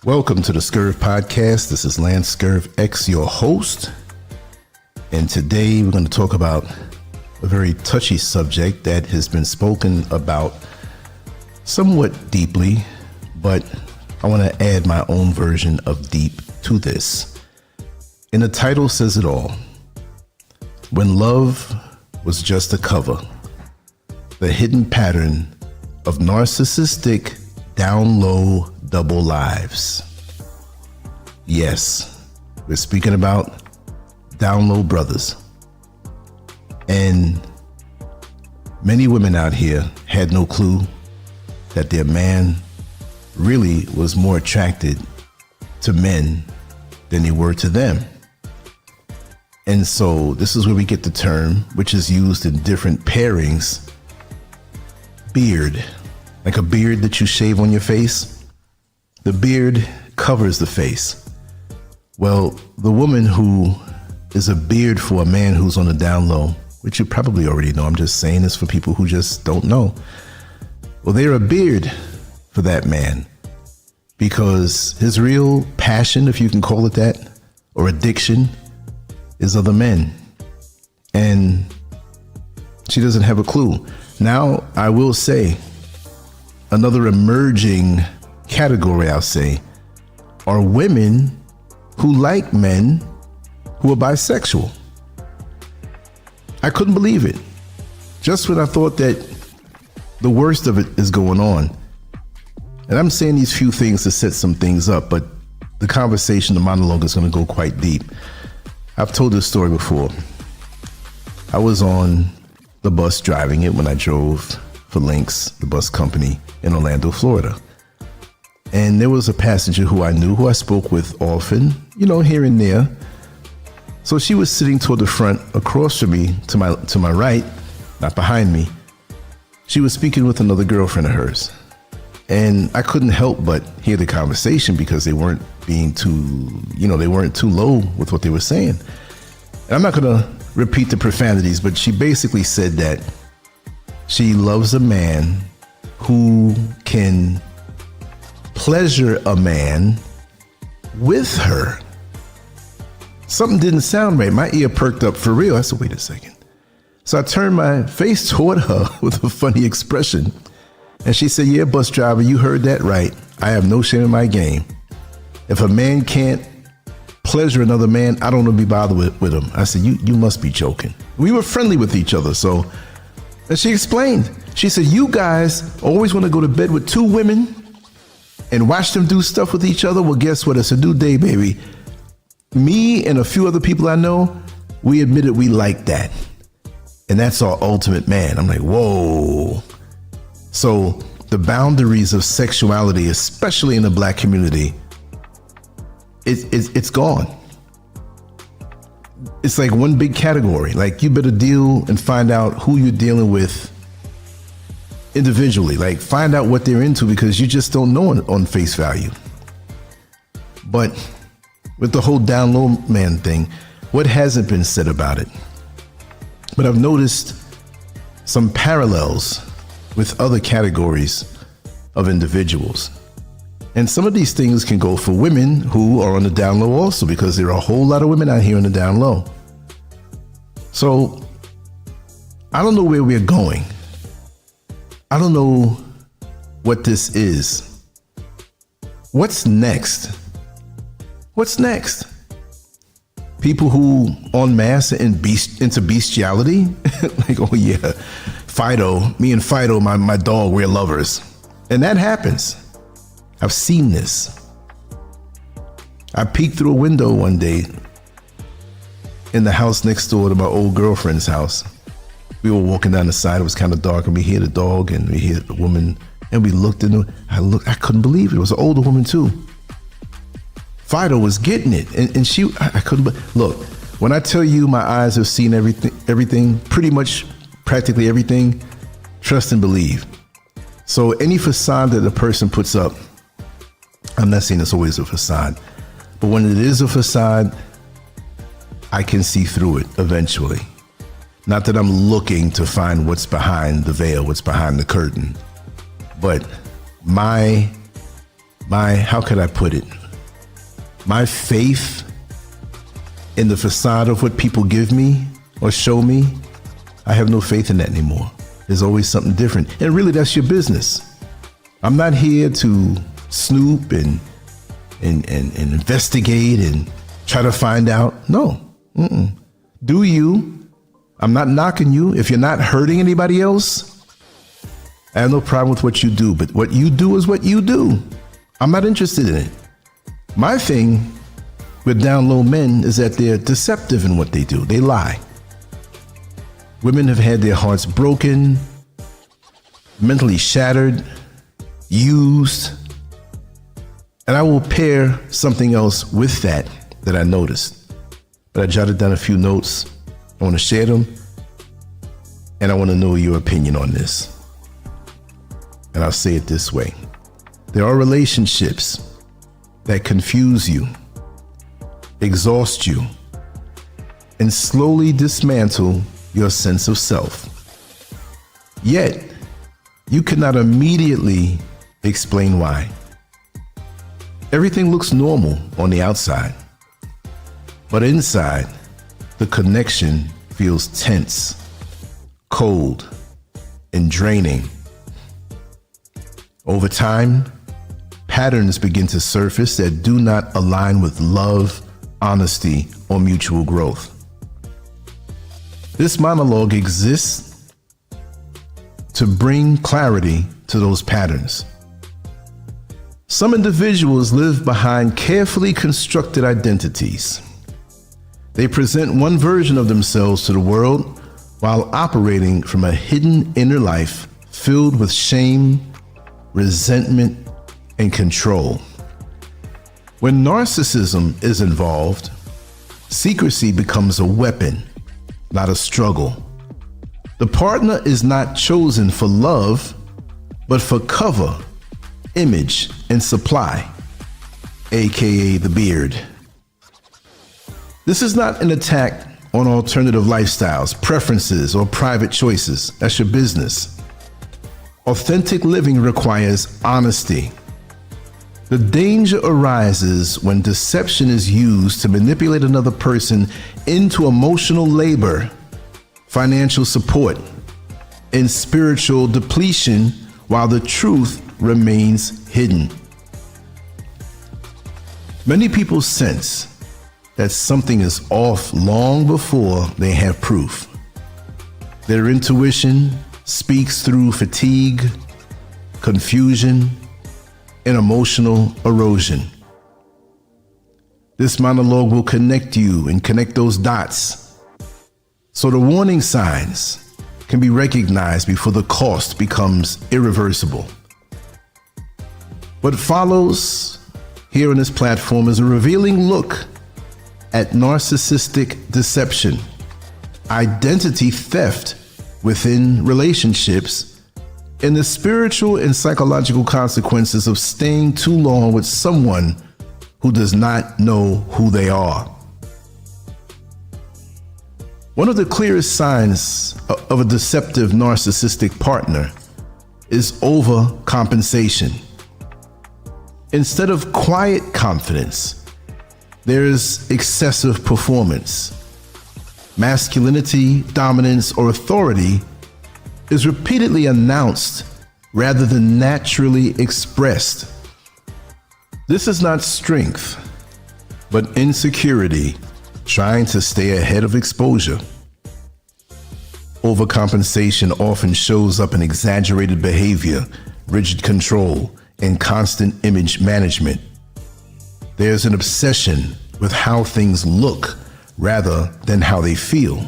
Welcome to the Scurv Podcast. This is LanceScurvX, your host. And today we're going to talk about a very touchy subject that has been spoken about somewhat deeply, but I want to add my own version of deep to this. And the title says it all. When love was just a cover, the hidden pattern of narcissistic down low double lives. Yes, we're speaking about down low brothers. And many women out here had no clue that their man really was more attracted to men than they were to them. And so this is where we get the term, which is used in different pairings, beard. Like a beard that you shave on your face. The beard covers the face. Well, the woman who is a beard for a man who's on the down low, which you probably already know, I'm just saying this for people who just don't know. Well, they're a beard for that man because his real passion, if you can call it that, or addiction, is other men. And she doesn't have a clue. Now, I will say, another emerging category, I'll say, are women who like men who are bisexual. I couldn't believe it. Just when I thought that the worst of it is going on. And I'm saying these few things to set some things up, but the conversation, the monologue is going to go quite deep. I've told this story before. I was on the bus driving it when I drove for Lynx, the bus company in Orlando, Florida. And there was a passenger who I knew, who I spoke with often, here and there. So she was sitting toward the front across from me, to my right, not behind me. She was speaking with another girlfriend of hers. And I couldn't help but hear the conversation because they weren't being they weren't too low with what they were saying. And I'm not going to repeat the profanities, but she basically said that she loves a man who can pleasure a man with her. Something didn't sound right. My ear perked up for real. I said, wait a second. So I turned my face toward her with a funny expression. And she said, yeah, bus driver, you heard that right. I have no shame in my game. If a man can't pleasure another man, I don't want to be bothered with him. I said, you must be joking. We were friendly with each other. So, and she explained, she said, you guys always want to go to bed with two women and watch them do stuff with each other. Well, guess what? It's a new day, baby. Me and a few other people I know, we admitted we like that. And that's our ultimate man. I'm like, whoa. So the boundaries of sexuality, especially in the Black community, it's gone. It's like one big category. Like you better deal and find out who you're dealing with individually. Like find out what they're into because you just don't know on face value. But with the whole down low man thing, what hasn't been said about it? But I've noticed some parallels with other categories of individuals. And some of these things can go for women who are on the down low also, because there are a whole lot of women out here on the down low. So I don't know where we're going. I don't know what this is. What's next? What's next? People who en masse are into bestiality? Like, oh yeah, Fido, me and Fido, my dog, we're lovers. And that happens. I've seen this. I peeked through a window one day in the house next door to my old girlfriend's house. We were walking down the side. It was kind of dark, and we hear the dog and we hear the woman, and we looked in. I couldn't believe it. It was an older woman too. Fido was getting it, and she, I couldn't. Look, when I tell you my eyes have seen everything, pretty much, practically everything, trust and believe. So any facade that a person puts up, I'm not saying it's always a facade, but when it is a facade, I can see through it eventually. Not that I'm looking to find what's behind the veil, what's behind the curtain, but my how could I put it? My faith in the facade of what people give me or show me, I have no faith in that anymore. There's always something different. And really, that's your business. I'm not here to snoop and investigate and try to find out. No. Do you? I'm not knocking you. If you're not hurting anybody else, I have no problem with what you do. But what you do is what you do. I'm not interested in it. My thing with down low men is that they're deceptive in what they do. They lie. Women have had their hearts broken, mentally shattered, used. And I will pair something else with that I noticed. But I jotted down a few notes. I want to share them. And I want to know your opinion on this. And I'll say it this way. There are relationships that confuse you, exhaust you, and slowly dismantle your sense of self. Yet, you cannot immediately explain why. Everything looks normal on the outside, but inside, the connection feels tense, cold, and draining. Over time, patterns begin to surface that do not align with love, honesty, or mutual growth. This monologue exists to bring clarity to those patterns. Some individuals live behind carefully constructed identities. They present one version of themselves to the world while operating from a hidden inner life filled with shame, resentment, and control. When narcissism is involved, secrecy becomes a weapon, not a struggle. The partner is not chosen for love, but for cover, image, and supply, aka the beard. This is not an attack on alternative lifestyles, preferences, or private choices. That's your business. Authentic living requires honesty. The danger arises when deception is used to manipulate another person into emotional labor, financial support, and spiritual depletion while the truth remains hidden. Many people sense that something is off long before they have proof. Their intuition speaks through fatigue, confusion, and emotional erosion. This monologue will connect you and connect those dots so the warning signs can be recognized before the cost becomes irreversible. What follows here on this platform is a revealing look at narcissistic deception, identity theft within relationships, and the spiritual and psychological consequences of staying too long with someone who does not know who they are. One of the clearest signs of a deceptive narcissistic partner is overcompensation. Instead of quiet confidence, there is excessive performance. Masculinity, dominance, or authority is repeatedly announced rather than naturally expressed. This is not strength, but insecurity trying to stay ahead of exposure. Overcompensation often shows up in exaggerated behavior, rigid control, and constant image management. There's an obsession with how things look rather than how they feel.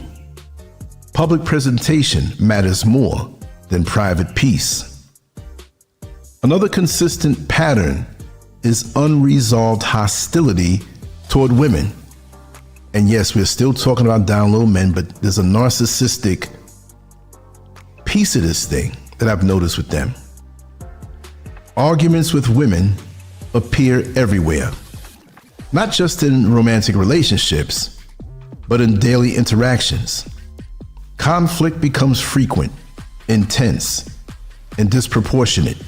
Public presentation matters more than private peace. Another consistent pattern is unresolved hostility toward women. And yes, we're still talking about down low men, but there's a narcissistic piece of this thing that I've noticed with them. Arguments with women appear everywhere, not just in romantic relationships, but in daily interactions. Conflict becomes frequent, intense, and disproportionate.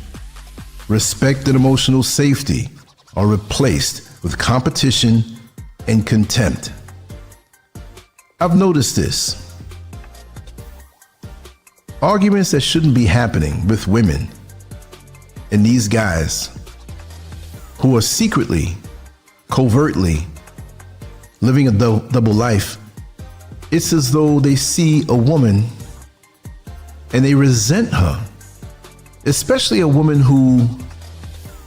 respect and emotional safety are replaced with competition and contempt. I've noticed this. Arguments that shouldn't be happening with women and these guys who are secretly, covertly living a double life, it's as though they see a woman and they resent her, especially a woman who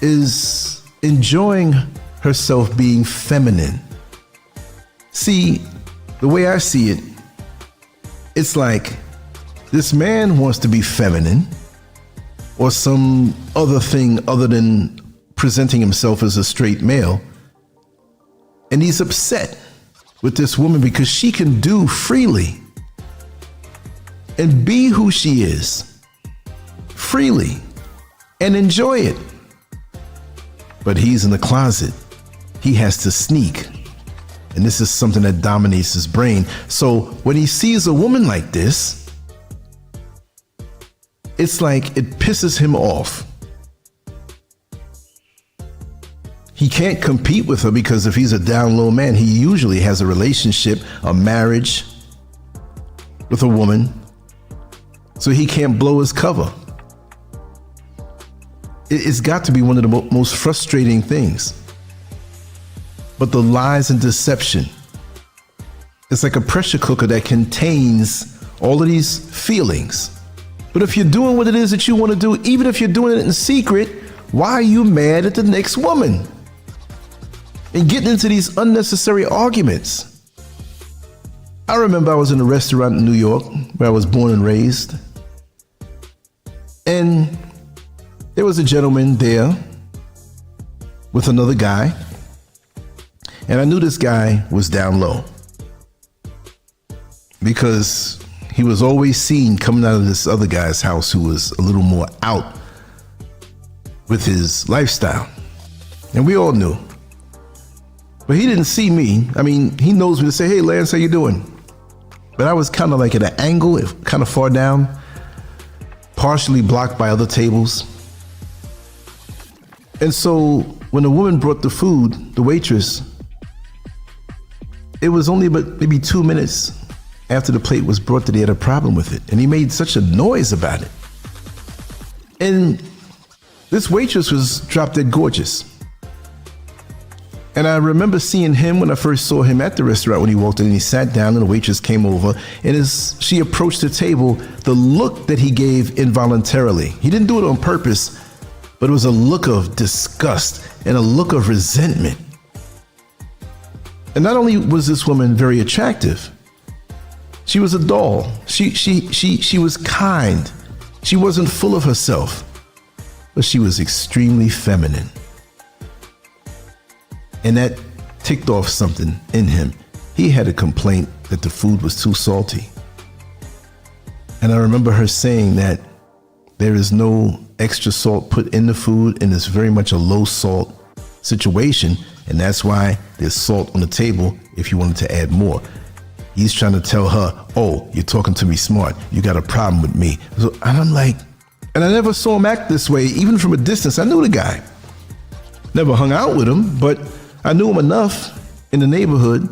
is enjoying herself being feminine. See, the way I see it, it's like this man wants to be feminine or some other thing other than presenting himself as a straight male. And he's upset with this woman because she can do freely and be who she is freely and enjoy it. But he's in the closet. He has to sneak. And this is something that dominates his brain. So when he sees a woman like this, it's like it pisses him off. He can't compete with her because if he's a down low man, he usually has a relationship, a marriage with a woman. So he can't blow his cover. It's got to be one of the most frustrating things. But the lies and deception, it's like a pressure cooker that contains all of these feelings. But if you're doing what it is that you want to do, even if you're doing it in secret, why are you mad at the next woman? And getting into these unnecessary arguments. I remember I was in a restaurant in New York where I was born and raised. And there was a gentleman there with another guy. And I knew this guy was down low because he was always seen coming out of this other guy's house who was a little more out with his lifestyle. And we all knew. But he didn't see me. I mean, he knows me to say, "Hey, Lance, how you doing?" But I was kind of like at an angle, kind of far down, partially blocked by other tables. And so when the woman brought the food, the waitress, it was only but maybe 2 minutes after the plate was brought that he had a problem with it. And he made such a noise about it. And this waitress was drop dead gorgeous. And I remember seeing him when I first saw him at the restaurant when he walked in and he sat down and the waitress came over. And as she approached the table, the look that he gave involuntarily, he didn't do it on purpose, but it was a look of disgust and a look of resentment. And not only was this woman very attractive, she was a doll. She was kind. She wasn't full of herself, but she was extremely feminine. And that ticked off something in him. He had a complaint that the food was too salty. And I remember her saying that there is no extra salt put in the food and it's very much a low salt situation. And that's why there's salt on the table if you wanted to add more. He's trying to tell her, "Oh, you're talking to me smart. You got a problem with me." So, and I'm like, and I never saw him act this way, even from a distance. I knew the guy. Never hung out with him, but I knew him enough in the neighborhood.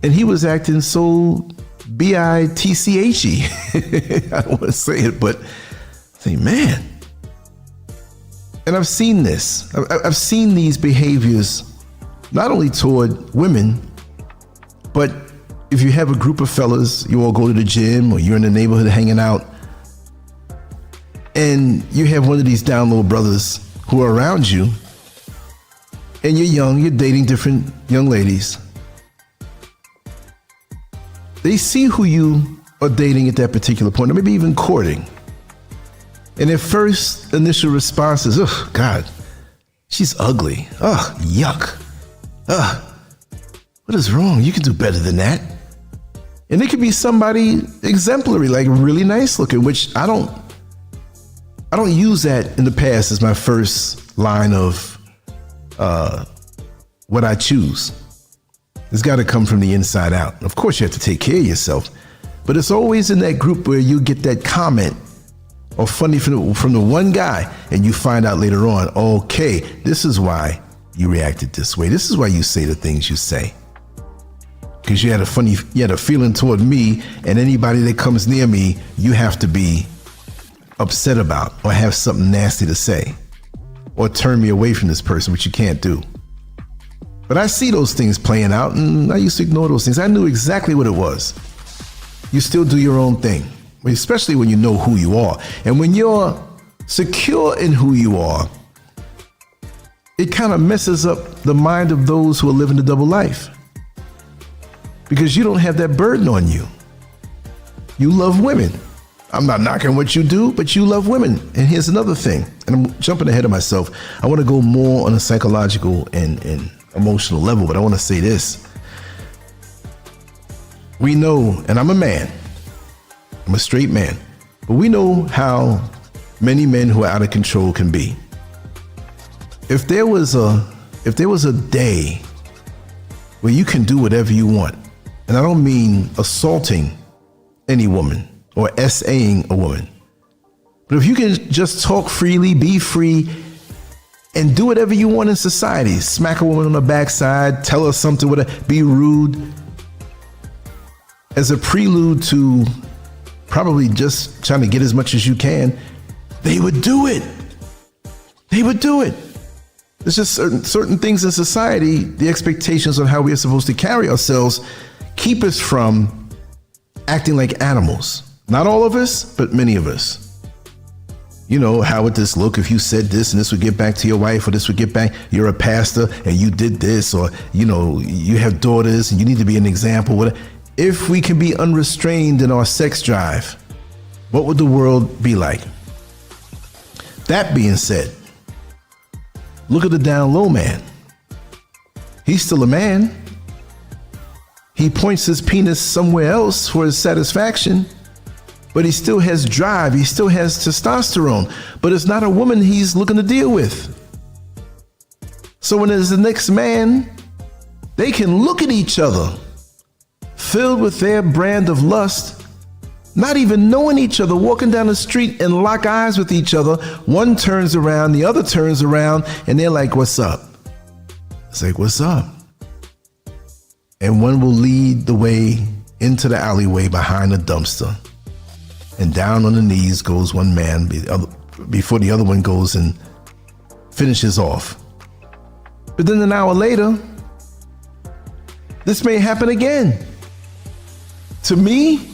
And he was acting so bitchy. I don't want to say it, but I think, man. And I've seen this. I've seen these behaviors not only toward women, but if you have a group of fellas, you all go to the gym or you're in the neighborhood hanging out, and you have one of these down low brothers who are around you, and you're young, you're dating different young ladies. They see who you are dating at that particular point, or maybe even courting. And their first initial response is, "Oh, God, she's ugly. Oh, yuck. What is wrong? You can do better than that." And it could be somebody exemplary, like really nice looking, which I don't use that in the past as my first line of what I choose. It's got to come from the inside out. Of course, you have to take care of yourself, but it's always in that group where you get that comment or funny from the one guy, and you find out later on, okay, this is why you reacted this way. This is why you say the things you say. Because you had a feeling toward me, and anybody that comes near me, you have to be upset about or have something nasty to say or turn me away from this person, which you can't do. But I see those things playing out, and I used to ignore those things. I knew exactly what it was. You still do your own thing, especially when you know who you are. And when you're secure in who you are, it kind of messes up the mind of those who are living the double life. Because you don't have that burden on you. You love women. I'm not knocking what you do, but you love women. And here's another thing, and I'm jumping ahead of myself. I want to go more on a psychological and emotional level, but I want to say this. We know, and I'm a man, I'm a straight man, but we know how many men who are out of control can be. If there was a day where you can do whatever you want, and I don't mean assaulting any woman or SAing a woman, but if you can just talk freely, be free, and do whatever you want in society, smack a woman on the backside, tell her something, whatever, be rude, as a prelude to probably just trying to get as much as you can, they would do it. They would do it. There's just certain things in society, the expectations of how we are supposed to carry ourselves keep us from acting like animals. Not all of us, but many of us. You know, how would this look if you said this and this would get back to your wife, or this would get back, you're a pastor and you did this, or, you know, you have daughters and you need to be an example. Whatever. If we can be unrestrained in our sex drive, what would the world be like? That being said, look at the down low man. He's still a man. He points his penis somewhere else for his satisfaction, but he still has drive. He still has testosterone, but it's not a woman he's looking to deal with. So when there's the next man, they can look at each other, filled with their brand of lust, not even knowing each other, walking down the street and lock eyes with each other. One turns around, the other turns around, and they're like, what's up? It's like, what's up? And one will lead the way into the alleyway behind a dumpster. And down on the knees goes one man before the other one goes and finishes off. But then an hour later, this may happen again. To me,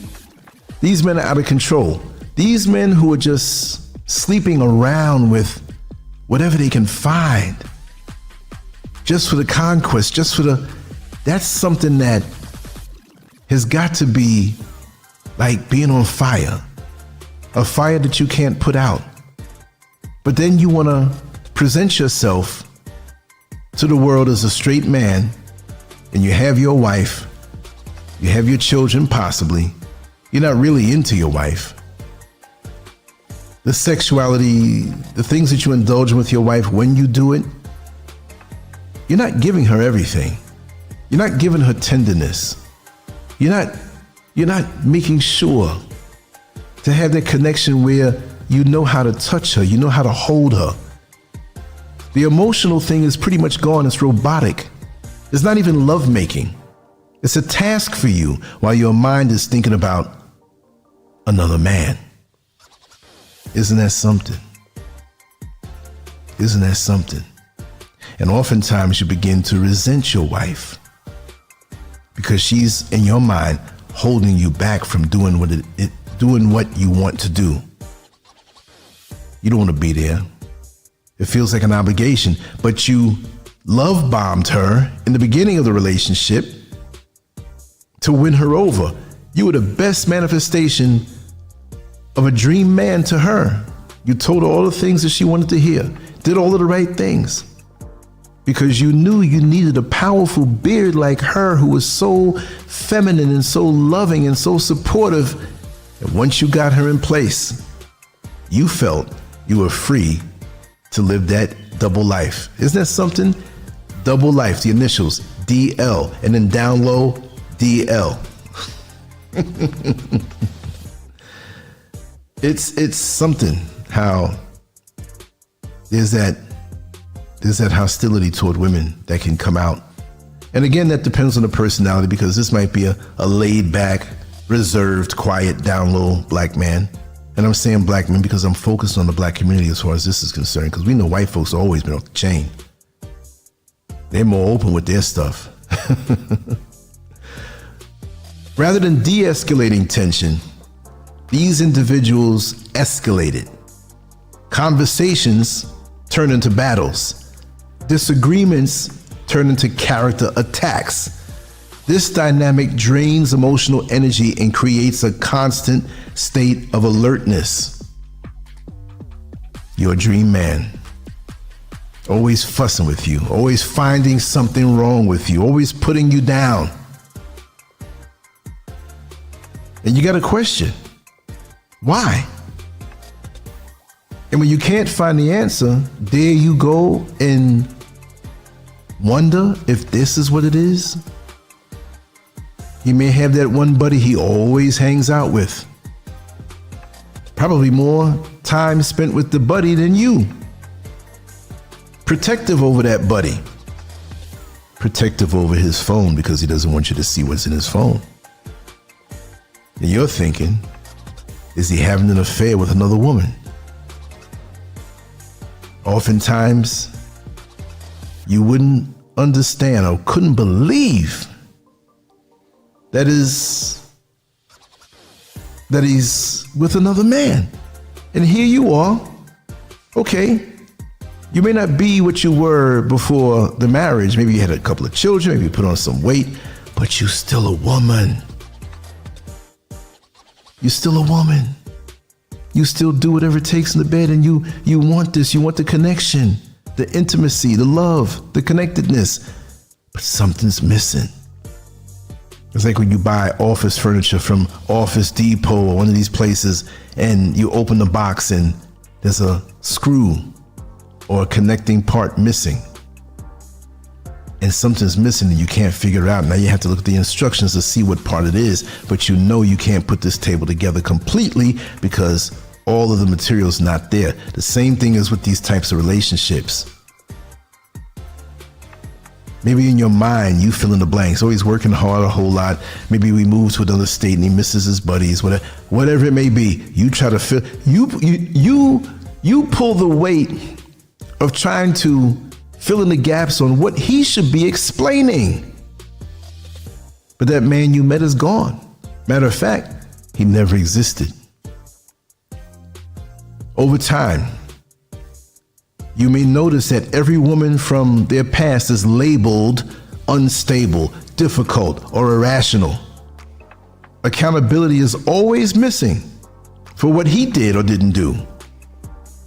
these men are out of control. These men who are just sleeping around with whatever they can find, just for the conquest, that's something that has got to be like being on fire, a fire that you can't put out. But then you want to present yourself to the world as a straight man, and you have your wife, you have your children possibly. You're not really into your wife. The sexuality, the things that you indulge with your wife, when you do it, you're not giving her everything. You're not giving her tenderness. You're not making sure to have that connection where you know how to touch her, you know how to hold her. The emotional thing is pretty much gone. It's robotic. It's not even lovemaking. It's a task for you while your mind is thinking about another man. Isn't that something? Isn't that something? And oftentimes you begin to resent your wife because she's in your mind holding you back from doing what you want to do. You don't want to be there. It feels like an obligation, but you love bombed her in the beginning of the relationship to win her over. You were the best manifestation of a dream man to her. You told her all the things that she wanted to hear, did all of the right things, because you knew you needed a powerful beard like her who was so feminine and so loving and so supportive. And once you got her in place, you felt you were free to live that double life. Isn't that something? Double life, the initials, DL, and then down low, DL. It's something how there's that hostility toward women that can come out. And again, that depends on the personality, because this might be a laid back, reserved, quiet, down low black man. And I'm saying black men because I'm focused on the black community as far as this is concerned, because we know white folks have always been off the chain. They're more open with their stuff. Rather than de-escalating tension, these individuals escalated. Conversations turn into battles. Disagreements turn into character attacks. This dynamic drains emotional energy and creates a constant state of alertness. Your dream man, always fussing with you, always finding something wrong with you, always putting you down. And you got to question, why? And when you can't find the answer, there you go and wonder if this is what it is. He may have that one buddy he always hangs out with. Probably more time spent with the buddy than you. Protective over that buddy. Protective over his phone because he doesn't want you to see what's in his phone. And you're thinking, is he having an affair with another woman? Oftentimes, you wouldn't understand or couldn't believe that he's with another man. And here you are. Okay, you may not be what you were before the marriage. Maybe you had a couple of children, maybe you put on some weight, but you're still a woman. You're still a woman. You still do whatever it takes in the bed, and you want this, you want the connection, the intimacy, the love, the connectedness, but something's missing. It's like when you buy office furniture from Office Depot or one of these places, and you open the box and there's a screw or a connecting part missing. And something's missing and you can't figure it out. Now you have to look at the instructions to see what part it is, but you know you can't put this table together completely because all of the material's not there. The same thing is with these types of relationships. Maybe in your mind, you fill in the blanks. Oh, he's working hard a whole lot. Maybe we move to another state and he misses his buddies, whatever it may be. You try to fill, you pull the weight of trying to fill in the gaps on what he should be explaining. But that man you met is gone. Matter of fact, he never existed. Over time, you may notice that every woman from their past is labeled unstable, difficult, or irrational. Accountability is always missing for what he did or didn't do.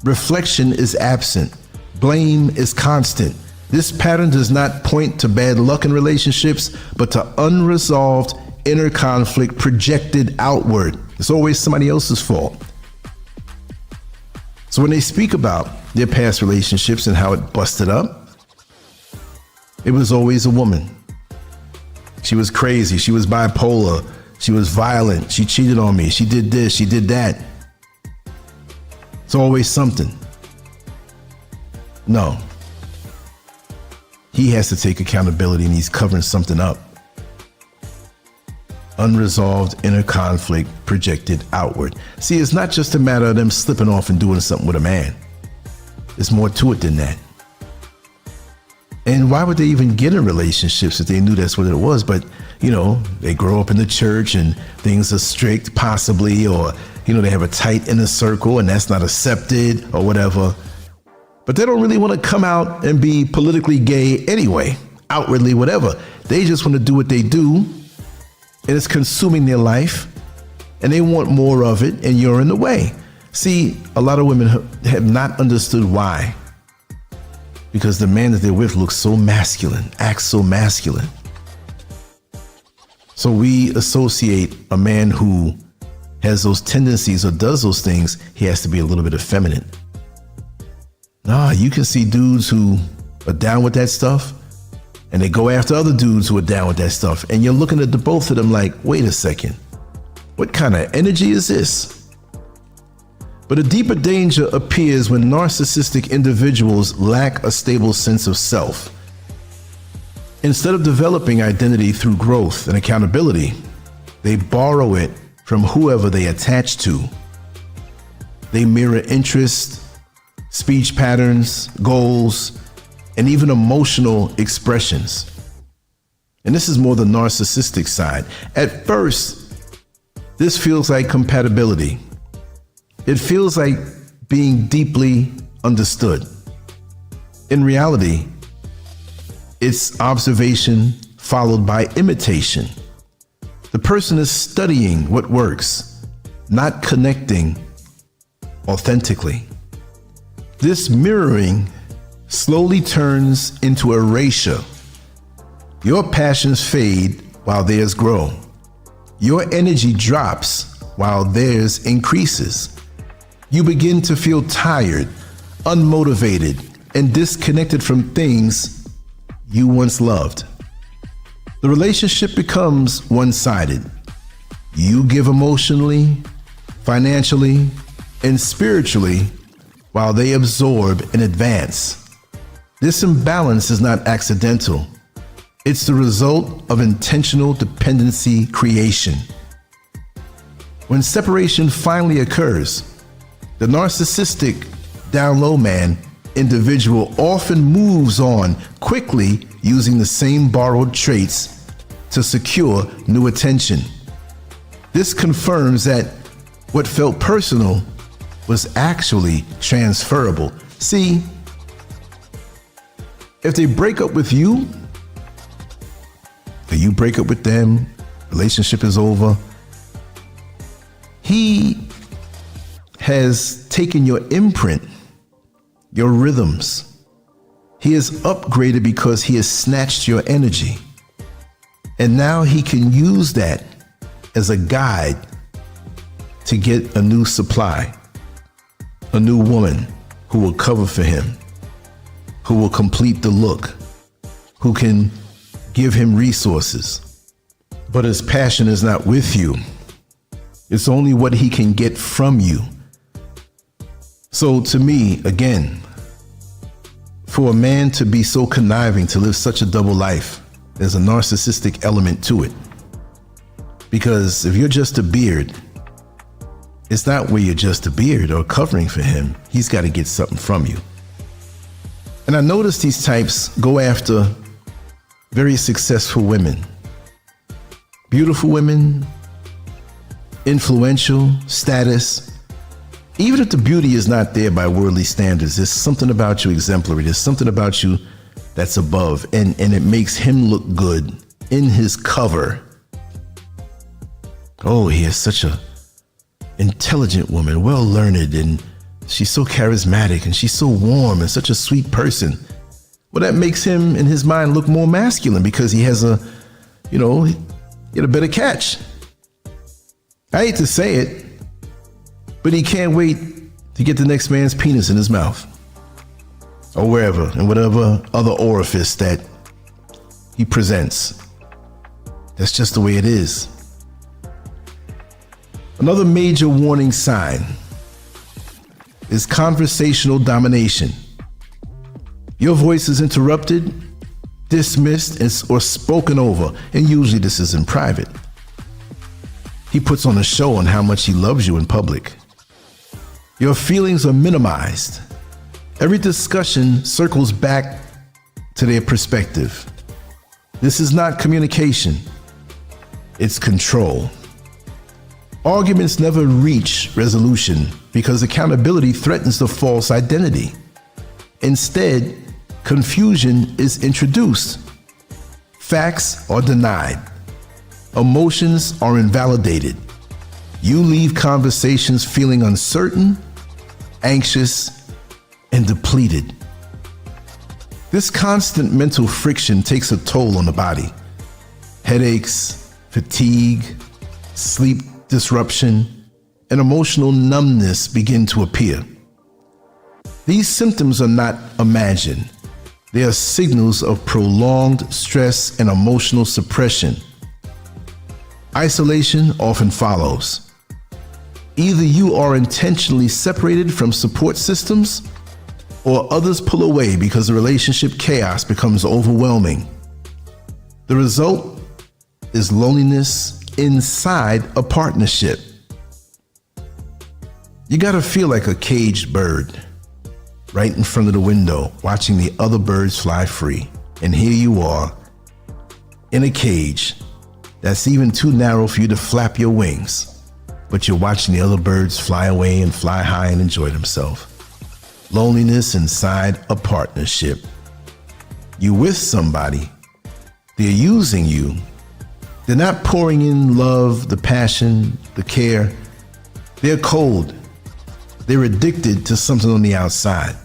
Reflection is absent. Blame is constant. This pattern does not point to bad luck in relationships, but to unresolved inner conflict projected outward. It's always somebody else's fault. So when they speak about their past relationships and how it busted up, it was always a woman. She was crazy. She was bipolar. She was violent. She cheated on me. She did this. She did that. It's always something. No. He has to take accountability and he's covering something up. Unresolved inner conflict projected outward. See, it's not just a matter of them slipping off and doing something with a man. There's more to it than that. And why would they even get in relationships if they knew that's what it was? But, you know, they grow up in the church and things are strict, possibly, or, you know, they have a tight inner circle and that's not accepted or whatever. But they don't really want to come out and be politically gay anyway, outwardly, whatever. They just want to do what they do, and it's consuming their life, and they want more of it, and you're in the way. See, a lot of women have not understood why. Because the man that they're with looks so masculine, acts so masculine. So we associate a man who has those tendencies or does those things, he has to be a little bit effeminate. Nah, you can see dudes who are down with that stuff and they go after other dudes who are down with that stuff. And you're looking at the both of them like, wait a second, what kind of energy is this? But a deeper danger appears when narcissistic individuals lack a stable sense of self. Instead of developing identity through growth and accountability, they borrow it from whoever they attach to. They mirror interests, speech patterns, goals, and even emotional expressions. And this is more the narcissistic side. At first, this feels like compatibility. It feels like being deeply understood. In reality, it's observation followed by imitation. The person is studying what works, not connecting authentically. This mirroring slowly turns into erasure. Your passions fade while theirs grow. Your energy drops while theirs increases. You begin to feel tired, unmotivated, and disconnected from things you once loved. The relationship becomes one-sided. You give emotionally, financially, and spiritually, while they absorb and advance. This imbalance is not accidental. It's the result of intentional dependency creation. When separation finally occurs, the narcissistic down low man individual often moves on quickly using the same borrowed traits to secure new attention. This confirms that what felt personal was actually transferable. See, if they break up with you, or you break up with them, relationship is over, he has taken your imprint, your rhythms. He is upgraded because he has snatched your energy. And now he can use that as a guide to get a new supply, a new woman who will cover for him, who will complete the look, who can give him resources. But his passion is not with you. It's only what he can get from you. So to me, again, for a man to be so conniving to live such a double life, there's a narcissistic element to it. Because if you're just a beard, it's not where you're just a beard or covering for him. He's got to get something from you. And I noticed these types go after very successful women, beautiful women, influential, status. Even if the beauty is not there by worldly standards, there's something about you exemplary. There's something about you that's above, and it makes him look good in his cover. Oh, he is such a intelligent woman, well learned, and she's so charismatic, and she's so warm and such a sweet person. Well, that makes him in his mind look more masculine because he has a, he had a better catch. I hate to say it, but he can't wait to get the next man's penis in his mouth or wherever, in whatever other orifice that he presents. That's just the way it is. Another major warning sign is conversational domination. Your voice is interrupted, dismissed, or spoken over, and usually this is in private. He puts on a show on how much he loves you in public. Your feelings are minimized. Every discussion circles back to their perspective. This is not communication, it's control. Arguments never reach resolution because accountability threatens the false identity. Instead, confusion is introduced. Facts are denied. Emotions are invalidated. You leave conversations feeling uncertain, anxious, and depleted. This constant mental friction takes a toll on the body. Headaches, fatigue, sleep disruption, and emotional numbness begin to appear. These symptoms are not imagined. They are signals of prolonged stress and emotional suppression. Isolation often follows. Either you are intentionally separated from support systems, or others pull away because the relationship chaos becomes overwhelming. The result is loneliness inside a partnership. You gotta feel like a caged bird right in front of the window, watching the other birds fly free. And here you are in a cage that's even too narrow for you to flap your wings. But you're watching the other birds fly away and fly high and enjoy themselves. Loneliness inside a partnership. You with somebody, they're using you. They're not pouring in love, the passion, the care. They're cold. They're addicted to something on the outside.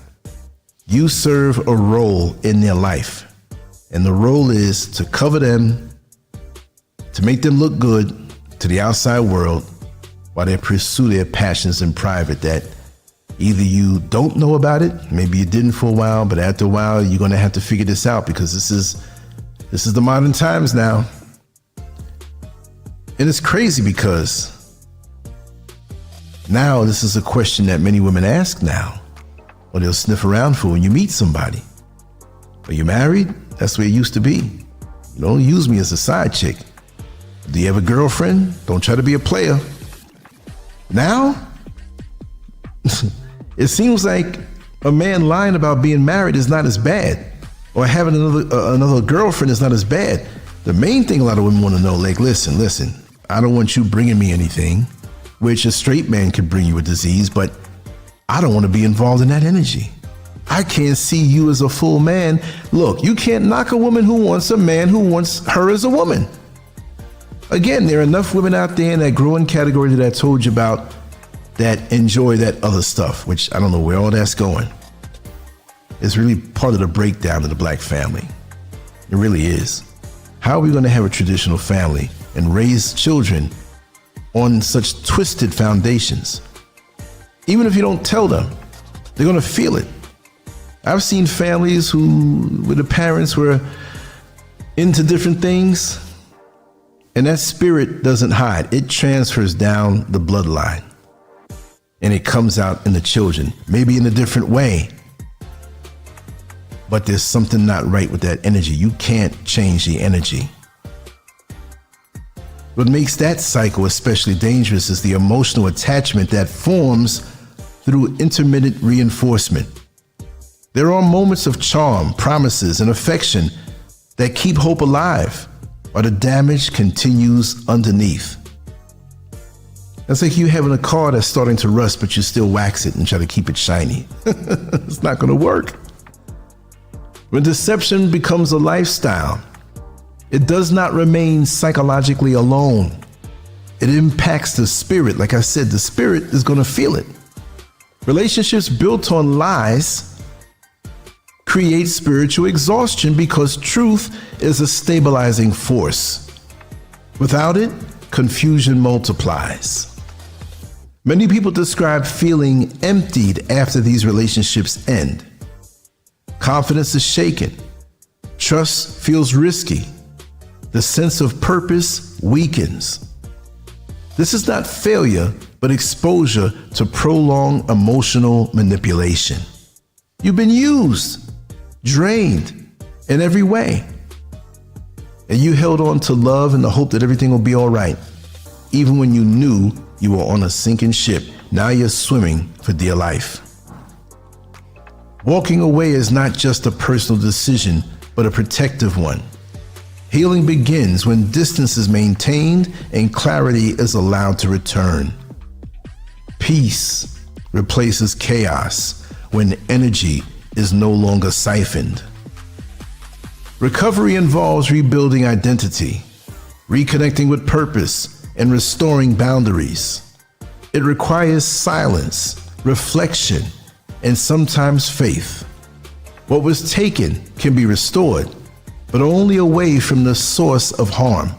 You serve a role in their life, and the role is to cover them, to make them look good to the outside world, while they pursue their passions in private that either you don't know about it, maybe you didn't for a while, but after a while you're going to have to figure this out, because this is the modern times now. And it's crazy because now this is a question that many women ask now, or they'll sniff around for when you meet somebody. Are you married? That's the way it used to be. You don't use me as a side chick. Do you have a girlfriend? Don't try to be a player. Now, it seems like a man lying about being married is not as bad, or having another girlfriend is not as bad. The main thing a lot of women want to know, like, listen, I don't want you bringing me anything, which a straight man could bring you a disease, but I don't want to be involved in that energy. I can't see you as a full man. Look, you can't knock a woman who wants a man who wants her as a woman. Again, there are enough women out there in that growing category that I told you about that enjoy that other stuff, which I don't know where all that's going. It's really part of the breakdown of the black family. It really is. How are we going to have a traditional family and raise children on such twisted foundations? Even if you don't tell them, they're going to feel it. I've seen families where the parents were into different things, and that spirit doesn't hide. It transfers down the bloodline, and it comes out in the children, maybe in a different way. But there's something not right with that energy. You can't change the energy. What makes that cycle especially dangerous is the emotional attachment that forms through intermittent reinforcement. There are moments of charm, promises, and affection that keep hope alive, while the damage continues underneath. That's like you having a car that's starting to rust, but you still wax it and try to keep it shiny. It's not going to work. When deception becomes a lifestyle, it does not remain psychologically alone. It impacts the spirit. Like I said, the spirit is going to feel it. Relationships built on lies create spiritual exhaustion because truth is a stabilizing force. Without it, confusion multiplies. Many people describe feeling emptied after these relationships end. Confidence is shaken. Trust feels risky. The sense of purpose weakens. This is not failure, but exposure to prolonged emotional manipulation. You've been used, drained in every way. And you held on to love in the hope that everything will be all right. Even when you knew you were on a sinking ship, now you're swimming for dear life. Walking away is not just a personal decision, but a protective one. Healing begins when distance is maintained and clarity is allowed to return. Peace replaces chaos when energy is no longer siphoned. Recovery involves rebuilding identity, reconnecting with purpose, and restoring boundaries. It requires silence, reflection, and sometimes faith. What was taken can be restored, but only away from the source of harm.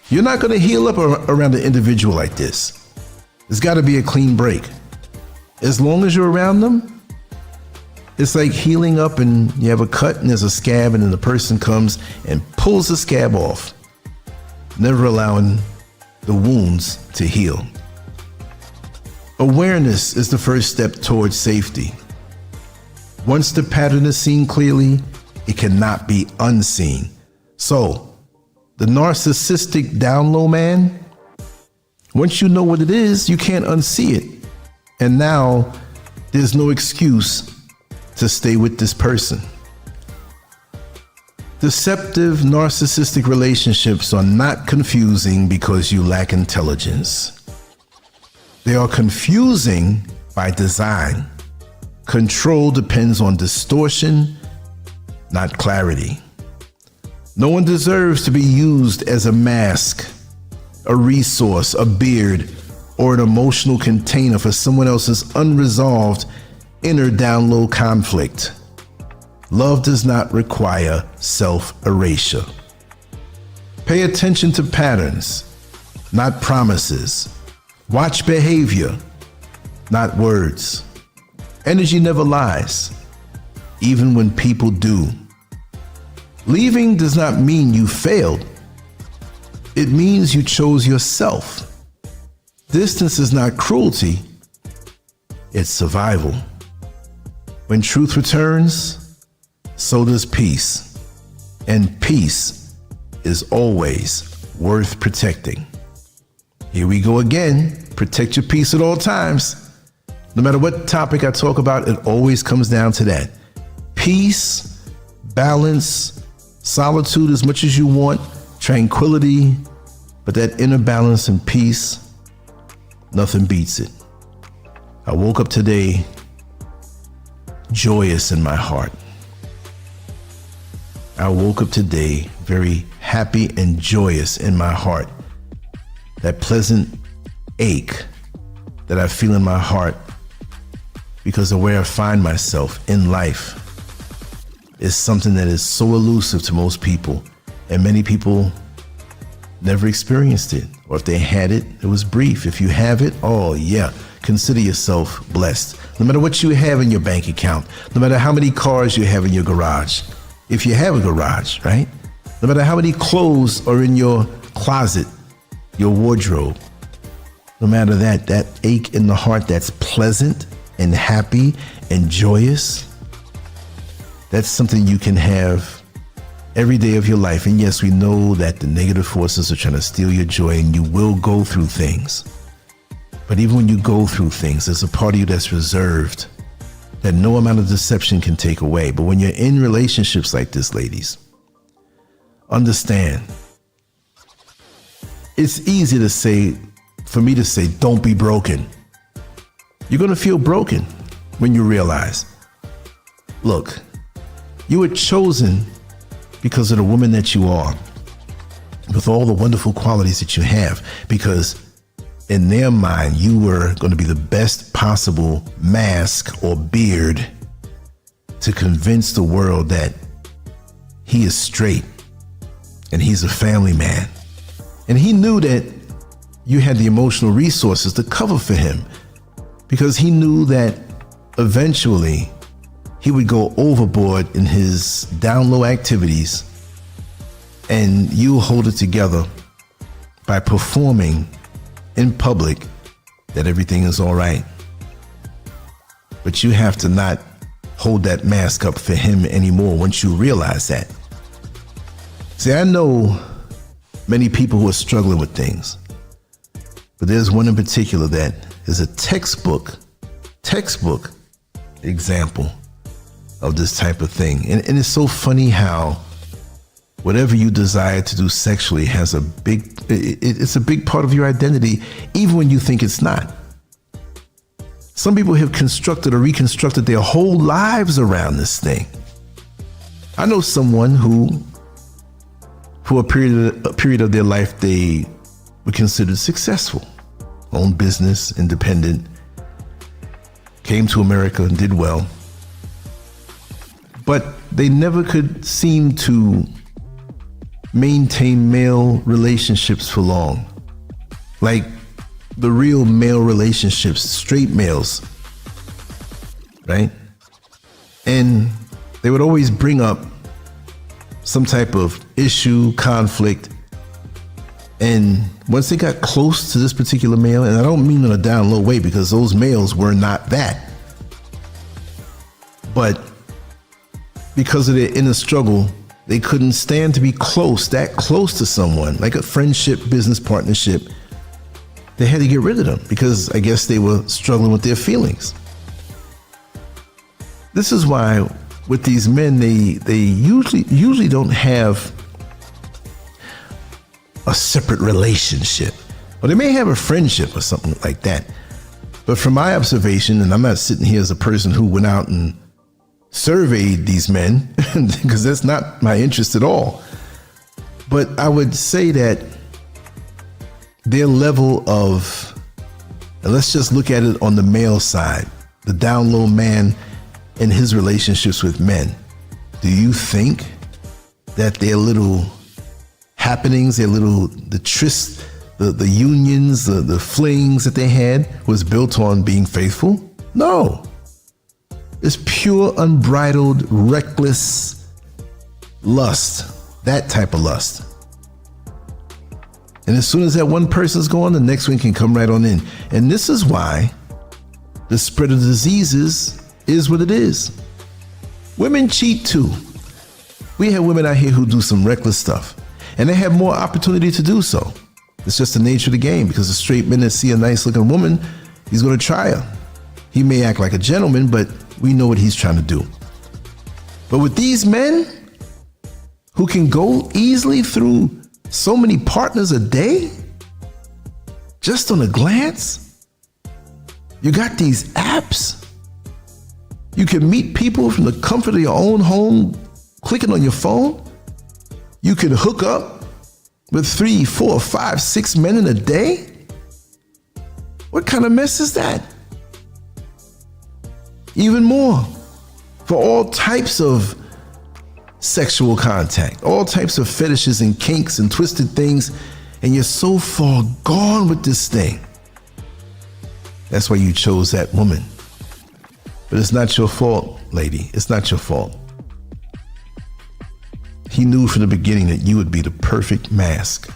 You're not going to heal up around an individual like this. There's got to be a clean break. As long as you're around them, it's like healing up and you have a cut and there's a scab, and then the person comes and pulls the scab off, never allowing the wounds to heal. Awareness is the first step towards safety. Once the pattern is seen clearly, it cannot be unseen. So, the narcissistic down low man, once you know what it is, you can't unsee it. And now there's no excuse to stay with this person. Deceptive narcissistic relationships are not confusing because you lack intelligence. They are confusing by design. Control depends on distortion, not clarity. No one deserves to be used as a mask, a resource, a beard, or an emotional container for someone else's unresolved inner down low conflict. Love does not require self-erasure. Pay attention to patterns, not promises. Watch behavior, not words. Energy never lies, even when people do. Leaving does not mean you failed. It means you chose yourself. Distance is not cruelty, it's survival. When truth returns, so does peace. And peace is always worth protecting. Here we go again. Protect your peace at all times. No matter what topic I talk about, it always comes down to that. Peace, balance, solitude as much as you want, tranquility, but that inner balance and peace, nothing beats it. I woke up today joyous in my heart. I woke up today very happy and joyous in my heart. That pleasant ache that I feel in my heart because of where I find myself in life is something that is so elusive to most people, and many people never experienced it, or if they had it, it was brief. If you have it, oh yeah, consider yourself blessed. No matter what you have in your bank account, no matter how many cars you have in your garage, if you have a garage, right? No matter how many clothes are in your closet, your wardrobe, no matter that ache in the heart that's pleasant and happy and joyous, that's something you can have every day of your life. And yes, we know that the negative forces are trying to steal your joy, and you will go through things. But even when you go through things, there's a part of you that's reserved that no amount of deception can take away. But when you're in relationships like this, ladies, understand, it's easy to say, for me to say, don't be broken. You're going to feel broken when you realize, look, you were chosen because of the woman that you are, with all the wonderful qualities that you have, because in their mind, you were going to be the best possible mask or beard to convince the world that he is straight and he's a family man. And he knew that you had the emotional resources to cover for him, because he knew that eventually he would go overboard in his down low activities, and you hold it together by performing in public that everything is all right. But you have to not hold that mask up for him anymore once you realize that. See, I know many people who are struggling with things, but there's one in particular that is a textbook example of this type of thing. And it's so funny how whatever you desire to do sexually has it's a big part of your identity, even when you think it's not. Some people have constructed or reconstructed their whole lives around this thing. I know someone who, for a period of their life, they were considered successful, owned business, independent, came to America and did well. But they never could seem to maintain male relationships for long. Like the real male relationships, straight males, right? And they would always bring up some type of issue, conflict, And once they got close to this particular male, and I don't mean in a down low way because those males were not that, but because of their inner struggle, they couldn't stand to be that close to someone, like a friendship, business partnership. They had to get rid of them because I guess they were struggling with their feelings. This is why with these men, they usually don't have a separate relationship, or they may have a friendship or something like that. But from my observation, and I'm not sitting here as a person who went out and surveyed these men, because that's not my interest at all. But I would say that their level of, and let's just look at it on the male side, the down low man and his relationships with men. Do you think that their little happenings, the trysts, the unions, the flings that they had was built on being faithful? No. It's pure, unbridled, reckless lust, that type of lust. And as soon as that one person's gone, the next one can come right on in. And this is why the spread of diseases is what it is. Women cheat too. We have women out here who do some reckless stuff, and they have more opportunity to do so. It's just the nature of the game, because a straight man that see a nice looking woman, he's going to try her. He may act like a gentleman, but we know what he's trying to do. But with these men who can go easily through so many partners a day, just on a glance, you got these apps. You can meet people from the comfort of your own home, clicking on your phone. You can hook up with 3, 4, 5, 6 men in a day. What kind of mess is that? Even more, for all types of sexual contact, all types of fetishes and kinks and twisted things, and you're so far gone with this thing. That's why you chose that woman. But it's not your fault, lady. It's not your fault. He knew from the beginning that you would be the perfect mask.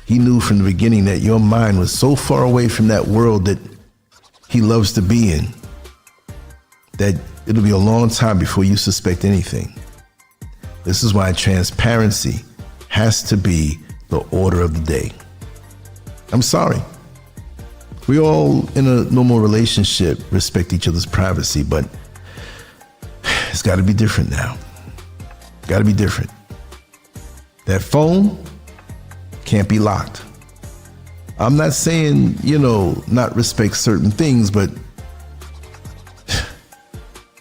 He knew from the beginning that your mind was so far away from that world that he loves to be in, that it'll be a long time before you suspect anything. This is why transparency has to be the order of the day. I'm sorry. We all in a normal relationship respect each other's privacy, but it's got to be different now. Got to be different. That phone can't be locked. I'm not saying, not respect certain things, but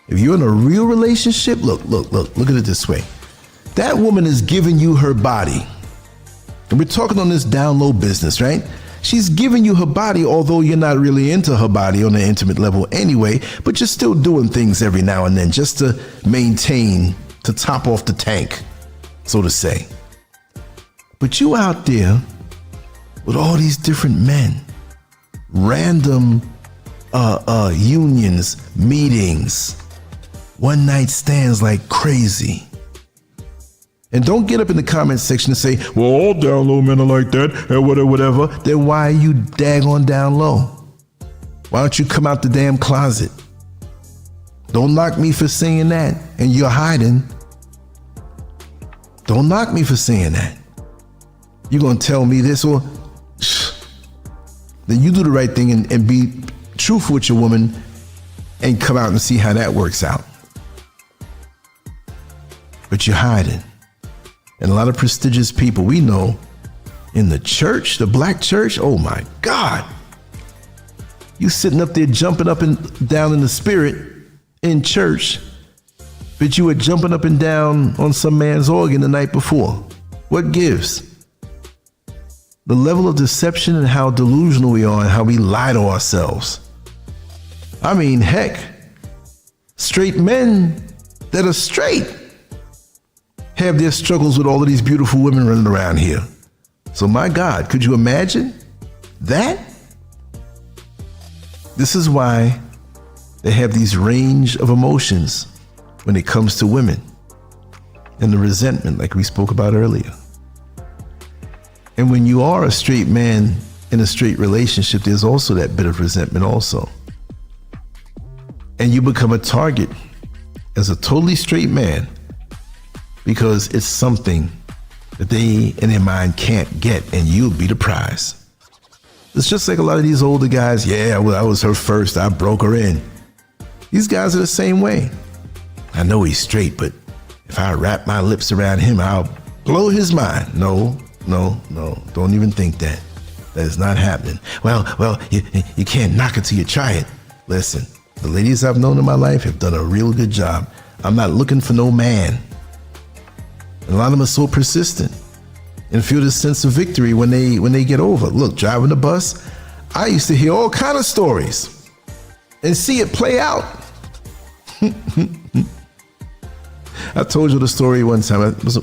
if you're in a real relationship, look at it this way. That woman is giving you her body. And we're talking on this down low business, right? She's giving you her body, although you're not really into her body on an intimate level anyway, but you're still doing things every now and then just to maintain, to top off the tank, so to say. But you out there with all these different men, random unions, meetings, one night stands like crazy. And don't get up in the comment section and say, well, all down low men are like that, and whatever. Then why are you daggone down low? Why don't you come out the damn closet? Don't knock me for saying that, and you're hiding. Don't knock me for saying that. You're gonna tell me this, or then you do the right thing and be truthful with your woman and come out and see how that works out. But you're hiding. And a lot of prestigious people we know in the church, the black church, oh my God. You sitting up there jumping up and down in the spirit in church, but you were jumping up and down on some man's organ the night before. What gives? The level of deception and how delusional we are and how we lie to ourselves. I mean, heck, straight men that are straight have their struggles with all of these beautiful women running around here. So my God, could you imagine that? This is why they have these range of emotions when it comes to women, and the resentment like we spoke about earlier. And when you are a straight man in a straight relationship, there's also that bit of resentment also. And you become a target as a totally straight man because it's something that they in their mind can't get, and you'll be the prize. It's just like a lot of these older guys. Yeah, well, I was her first. I broke her in. These guys are the same way. I know he's straight, but if I wrap my lips around him, I'll blow his mind. No. Don't even think that. That is not happening. Well, you can't knock it till you try it. Listen, the ladies I've known in my life have done a real good job. I'm not looking for no man. And a lot of them are so persistent and feel this sense of victory when they get over. Look, driving the bus, I used to hear all kind of stories and see it play out. I told you the story one time. It was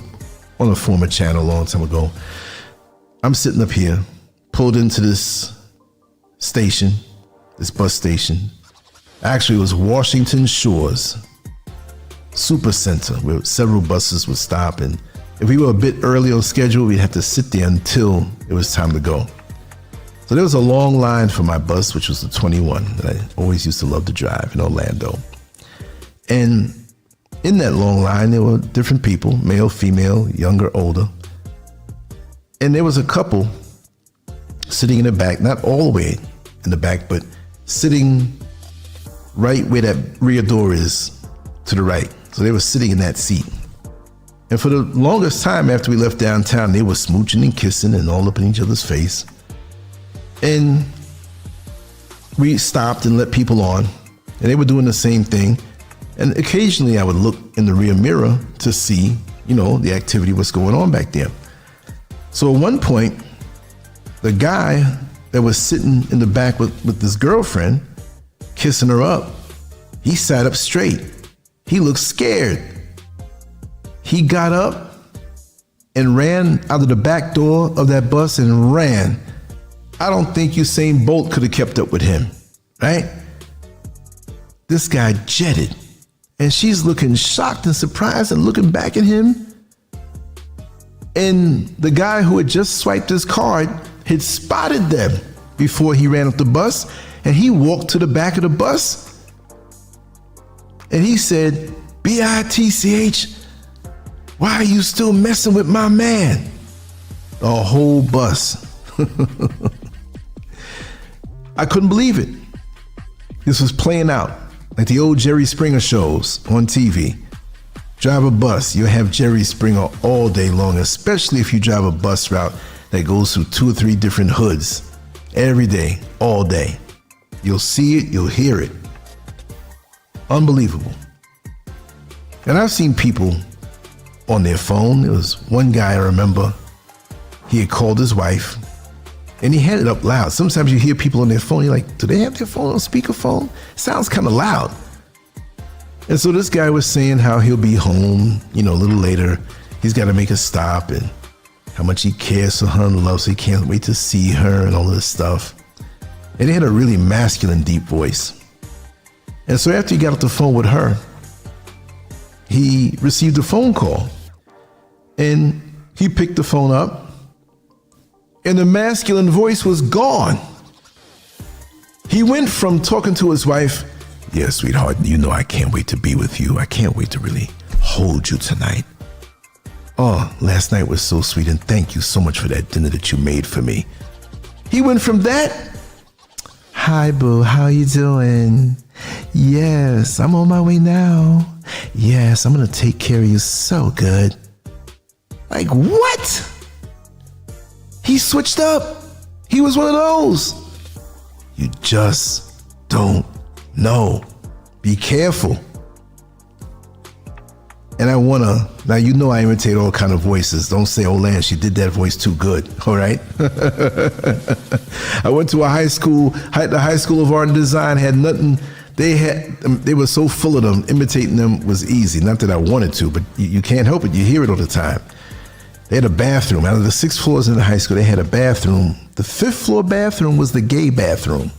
on a former channel a long time ago. I'm sitting up here, pulled into this station, this bus station. Actually, it was Washington Shores Super Center, where several buses would stop, and if we were a bit early on schedule, we'd have to sit there until it was time to go. So there was a long line for my bus, which was the 21 that I always used to love to drive in Orlando. And in that long line, there were different people, male, female, younger, older. And there was a couple sitting in the back, not all the way in the back, but sitting right where that rear door is to the right. So they were sitting in that seat. And for the longest time after we left downtown, they were smooching and kissing and all up in each other's face. And we stopped and let people on, and they were doing the same thing. And occasionally I would look in the rear mirror to see, the activity, what's going on back there. So at one point, the guy that was sitting in the back with his girlfriend, kissing her up, he sat up straight. He looked scared. He got up and ran out of the back door of that bus and ran. I don't think Usain Bolt could have kept up with him, right? This guy jetted, and she's looking shocked and surprised and looking back at him. And the guy who had just swiped his card had spotted them before he ran up the bus, and he walked to the back of the bus and he said, "BITCH, why are you still messing with my man?" The whole bus. I couldn't believe it. This was playing out like the old Jerry Springer shows on TV. Drive a bus, you'll have Jerry Springer all day long, especially if you drive a bus route that goes through 2 or 3 different hoods every day, all day. You'll see it, you'll hear it. Unbelievable. And I've seen people on their phone. There was one guy I remember, he had called his wife and he had it up loud. Sometimes you hear people on their phone, you're like, do they have their phone on speakerphone? Sounds kind of loud. And so this guy was saying how he'll be home, a little later. He's got to make a stop and how much he cares for her and loves her. He can't wait to see her and all of this stuff. And he had a really masculine, deep voice. And so after he got off the phone with her, he received a phone call and he picked the phone up and the masculine voice was gone. He went from talking to his wife, "Yeah, sweetheart, I can't wait to be with you. I can't wait to really hold you tonight. Oh, last night was so sweet and thank you so much for that dinner that you made for me." He went from that, "Hi, boo, how you doing? Yes, I'm on my way now. Yes, I'm gonna take care of you so good." Like, what? He switched up. He was one of those. You just don't know. Be careful. And I wanna, now I imitate all kind of voices. Don't say, "Oh, Lance, you did that voice too good," all right? I went to the High School of Art and Design, had nothing. They were so full of them, imitating them was easy. Not that I wanted to, but you can't help it. You hear it all the time. They had a bathroom. Out of the 6 floors in the high school, they had a bathroom. The 5th floor bathroom was the gay bathroom.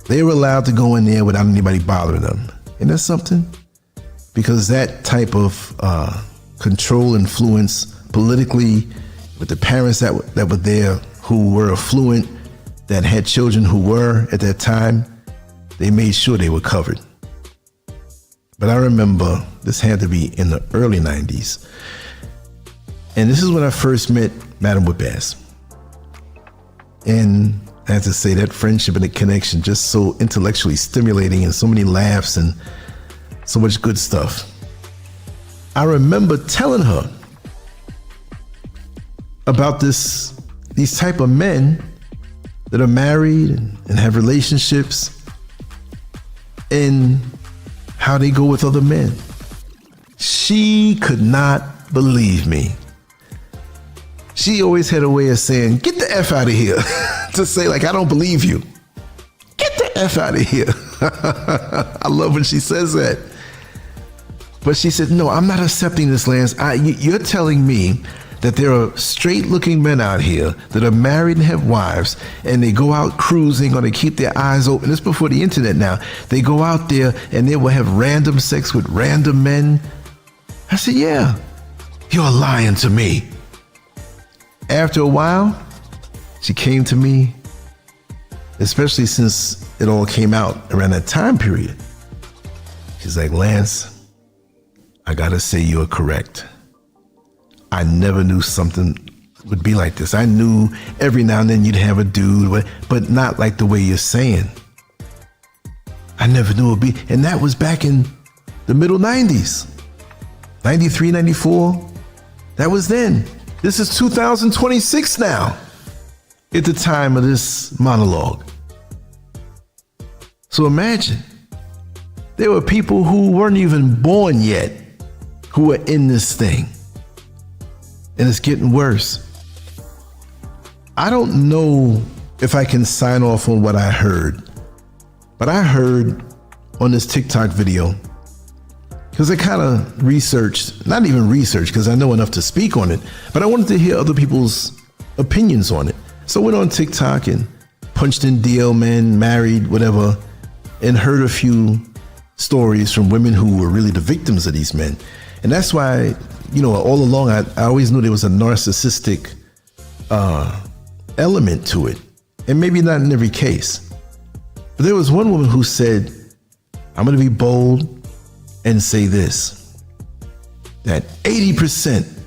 They were allowed to go in there without anybody bothering them. Isn't that something? Because that type of control, influence, politically with the parents that were there who were affluent, that had children who were at that time, they made sure they were covered. But I remember this had to be in the early 90s. And this is when I first met Madam Whip-Ass. And I have to say that friendship and the connection, just so intellectually stimulating and so many laughs and so much good stuff. I remember telling her about these type of men that are married and have relationships and how they go with other men. She could not believe me. She always had a way of saying, get the F out of here. To say, like, I don't believe you. Get the F out of here. I love when she says that. But she said, no, I'm not accepting this, Lance. You're telling me that there are straight looking men out here that are married and have wives, and they go out cruising or they keep their eyes open. This is before the internet now. They go out there and they will have random sex with random men. I said, yeah, you're lying to me. After a while, she came to me, especially since it all came out around that time period. She's like, Lance, I gotta say you're correct. I never knew something would be like this. I knew every now and then you'd have a dude, but not like the way you're saying. I never knew it would be. And that was back in the middle 90s, 93, 94. That was then. This is 2026 now, at the time of this monologue. So imagine, there were people who weren't even born yet who are in this thing. And it's getting worse. I don't know if I can sign off on what I heard, but I heard on this TikTok video, because I kind of researched, not even researched because I know enough to speak on it, but I wanted to hear other people's opinions on it. So I went on TikTok and punched in DL men, married, whatever, and heard a few stories from women who were really the victims of these men. And that's why, you know, all along, I always knew there was a narcissistic element to it. And maybe not in every case. But there was one woman who said, I'm going to be bold and say this, that 80%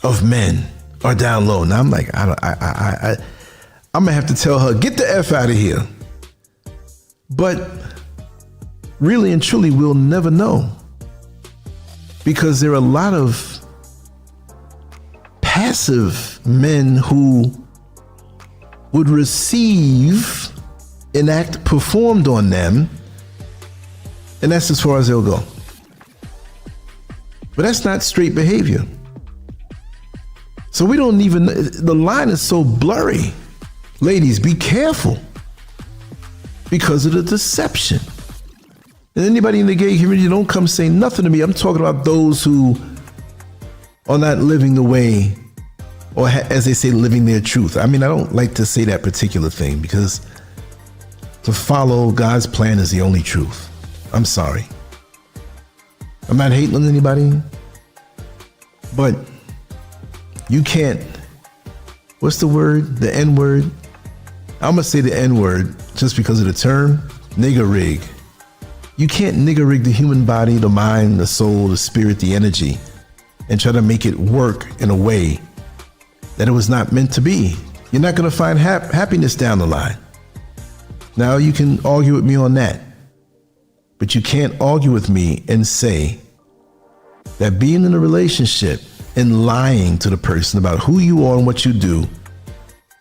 of men are down low. Now I'm like, I'm going to have to tell her, get the F out of here. But really and truly, we'll never know. Because there are a lot of passive men who would receive an act performed on them, and that's as far as they'll go. But that's not straight behavior. So we don't even, the line is so blurry. Ladies, be careful because of the deception. And anybody in the gay community, don't come say nothing to me. I'm talking about those who are not living the way, or as they say, living their truth. I mean, I don't like to say that particular thing because to follow God's plan is the only truth. I'm sorry. I'm not hating on anybody, but you can't, what's the word? The N word? I'm gonna say the N word just because of the term, nigger rig. You can't nigger rig the human body, the mind, the soul, the spirit, the energy, and try to make it work in a way that it was not meant to be. You're not gonna find happiness down the line. Now you can argue with me on that, but you can't argue with me and say that being in a relationship and lying to the person about who you are and what you do,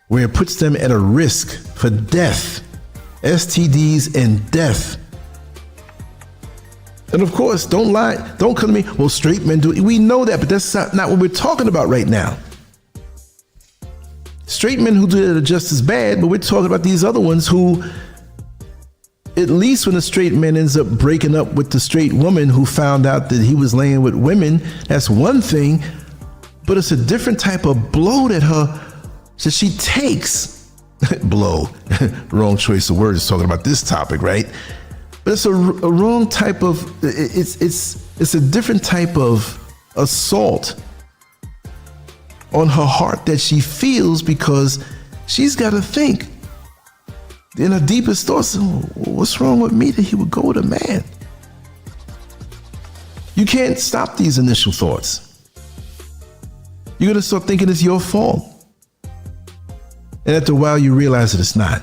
where it puts them at a risk for death, STDs and death. And of course, don't lie. Don't come to me, well, straight men do it. We know that, but that's not what we're talking about right now. Straight men who do it are just as bad, but we're talking about these other ones who, at least when the straight man ends up breaking up with the straight woman who found out that he was laying with women, that's one thing, but it's a different type of blow that she takes. Blow, wrong choice of words talking about this topic, right? But it's a wrong type of, it's a different type of assault on her heart that she feels, because she's got to think in her deepest thoughts, what's wrong with me that he would go with a man? You can't stop these initial thoughts. You're going to start thinking it's your fault. And after a while, you realize that it's not.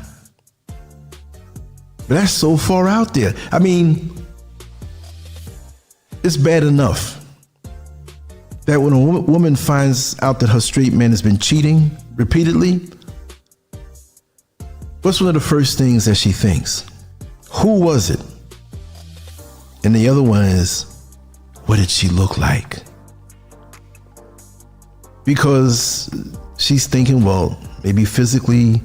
But that's so far out there. I mean, it's bad enough that when a woman finds out that her straight man has been cheating repeatedly, what's one of the first things that she thinks? Who was it? And the other one is, what did she look like? Because she's thinking, well, maybe physically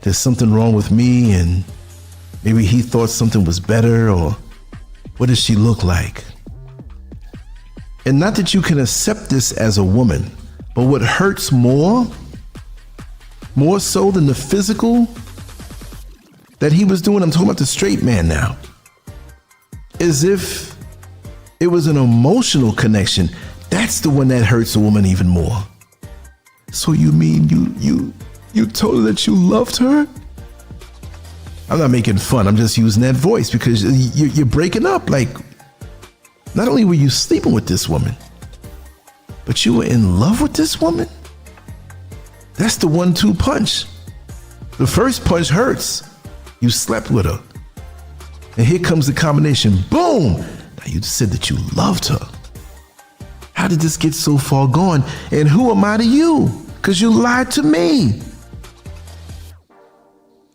there's something wrong with me, and maybe he thought something was better, or what does she look like? And not that you can accept this as a woman, but what hurts more so than the physical that he was doing, I'm talking about the straight man now, is if it was an emotional connection. That's the one that hurts a woman even more. So you mean you told her that you loved her? I'm not making fun. I'm just using that voice because you're breaking up. Like, not only were you sleeping with this woman, but you were in love with this woman? That's the 1-2 punch. The first punch hurts. You slept with her. And here comes the combination. Boom! Now you just said that you loved her. How did this get so far gone? And who am I to you? Because you lied to me.